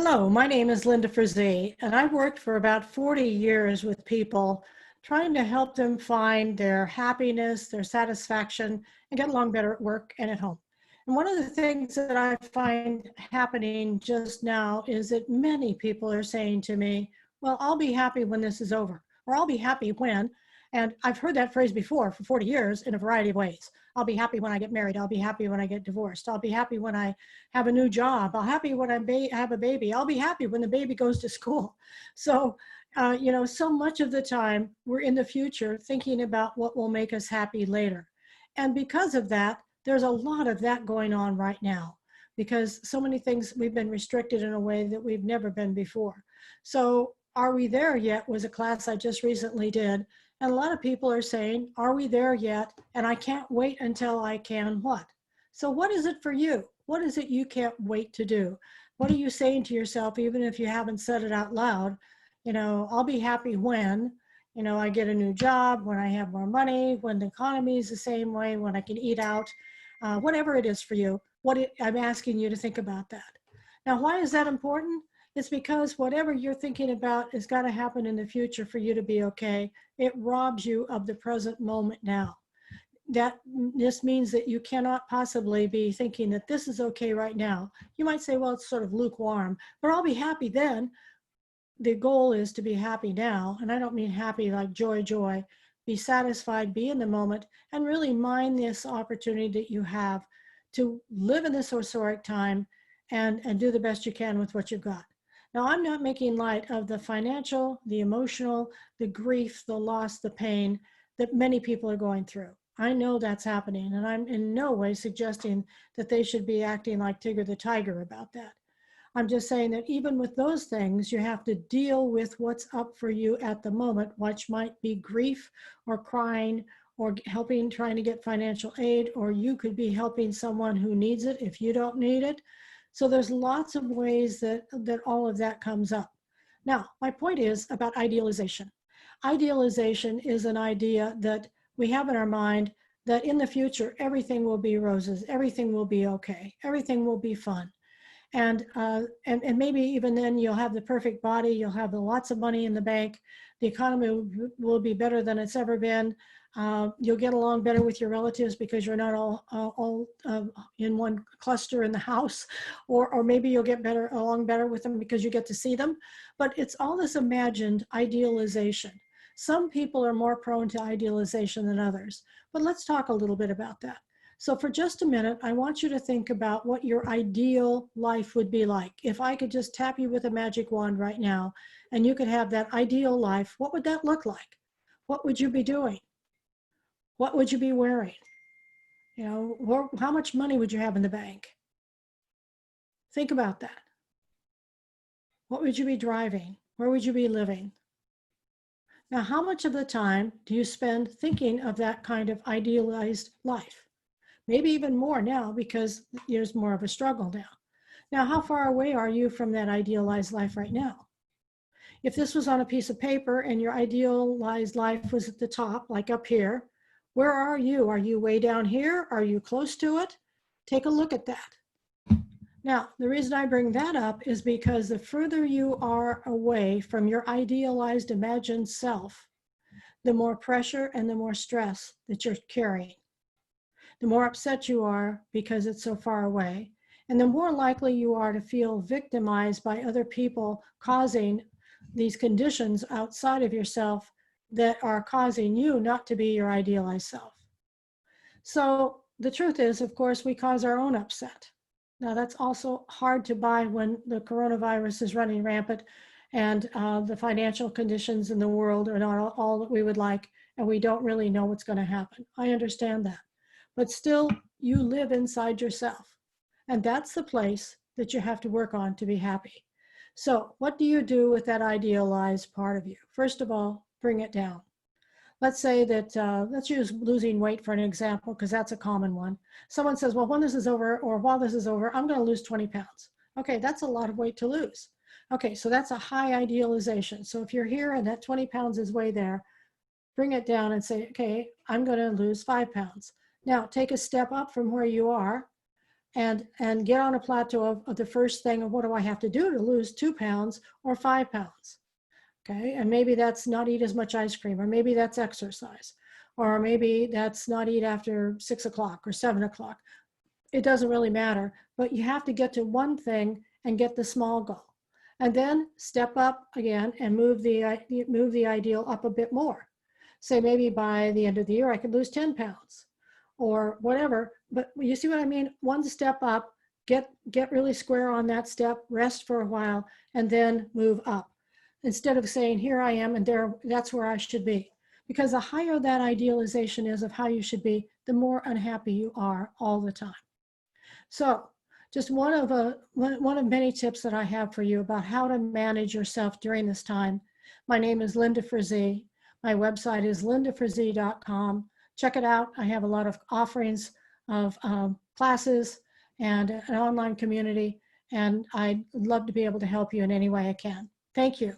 Hello, my name is Linda Frazee, and I've worked for about 40 years with people trying to help them find their happiness, their satisfaction, and get along better at work and at home. And one of the things that I find happening just now is that many people are saying to me, well, I'll be happy when this is over, or I'll be happy when, and I've heard that phrase before for 40 years in a variety of ways. I'll be happy when I get married. I'll be happy when I get divorced. I'll be happy when I have a new job. I'll happy when I have a baby. I'll be happy when the baby goes to school. So, so much of the time we're in the future thinking about what will make us happy later. And because of that, there's a lot of that going on right now because so many things we've been restricted in a way that we've never been before. So Are We There Yet was a class I just recently did. And a lot of people are saying, are we there yet? And I can't wait until I can what? So what is it for you? What is it you can't wait to do? What are you saying to yourself, even if you haven't said it out loud? I'll be happy when, I get a new job, when I have more money, when the economy is the same way, when I can eat out, whatever it is for you. I'm asking you to think about that. Now, why is that important? It's because whatever you're thinking about is got to happen in the future for you to be okay. It robs you of the present moment now. This means that you cannot possibly be thinking that this is okay right now. You might say, well, it's sort of lukewarm, but I'll be happy then. The goal is to be happy now. And I don't mean happy like joy. Be satisfied, be in the moment, and really mind this opportunity that you have to live in this historic time and do the best you can with what you've got. Now, I'm not making light of the financial, the emotional, the grief, the loss, the pain that many people are going through. I know that's happening, and I'm in no way suggesting that they should be acting like Tigger the Tiger about that. I'm just saying that even with those things, you have to deal with what's up for you at the moment, which might be grief or crying or trying to get financial aid, or you could be helping someone who needs it if you don't need it. So there's lots of ways that all of that comes up. Now, my point is about idealization. Idealization is an idea that we have in our mind that in the future, everything will be roses, everything will be okay, everything will be fun. And maybe even then you'll have the perfect body, you'll have lots of money in the bank, the economy will be better than it's ever been. You'll get along better with your relatives because you're not all in one cluster in the house, or maybe you'll get along better with them because you get to see them. But it's all this imagined idealization. Some people are more prone to idealization than others, but let's talk a little bit about that. So for just a minute, I want you to think about what your ideal life would be like. If I could just tap you with a magic wand right now and you could have that ideal life, what would that look like? What would you be doing? What would you be wearing? How much money would you have in the bank? Think about that. What would you be driving? Where would you be living? Now, how much of the time do you spend thinking of that kind of idealized life? Maybe even more now because there's more of a struggle now. Now, how far away are you from that idealized life right now? If this was on a piece of paper and your idealized life was at the top, like up here, where are you? Are you way down here? Are you close to it? Take a look at that. Now, the reason I bring that up is because the further you are away from your idealized imagined self, the more pressure and the more stress that you're carrying. The more upset you are because it's so far away, and the more likely you are to feel victimized by other people causing these conditions outside of yourself that are causing you not to be your idealized self. So the truth is, of course, we cause our own upset. Now that's also hard to buy when the coronavirus is running rampant and the financial conditions in the world are not all that we would like, and we don't really know what's going to happen. I understand that. But still, you live inside yourself. And that's the place that you have to work on to be happy. So what do you do with that idealized part of you? First of all, bring it down. Let's say that, let's use losing weight for an example, because that's a common one. Someone says, well, when this is over, or while this is over, I'm going to lose 20 pounds. Okay, that's a lot of weight to lose. Okay, so that's a high idealization. So if you're here and that 20 pounds is way there, bring it down and say, okay, I'm going to lose 5 pounds. Now take a step up from where you are. and get on a plateau of the first thing of what do I have to do to lose 2 pounds or 5 pounds. Okay, and maybe that's not eat as much ice cream, or maybe that's exercise, or maybe that's not eat after 6 o'clock or 7 o'clock. It doesn't really matter, but you have to get to one thing and get the small goal. And then step up again and move the ideal up a bit more. Say maybe by the end of the year, I could lose 10 pounds or whatever. But you see what I mean? One step up, get really square on that step, rest for a while, and then move up. Instead of saying, here I am and there, that's where I should be. Because the higher that idealization is of how you should be, the more unhappy you are all the time. So just one of many tips that I have for you about how to manage yourself during this time. My name is Linda Frazee. My website is lindafrazee.com. Check it out. I have a lot of offerings of classes and an online community, and I'd love to be able to help you in any way I can. Thank you.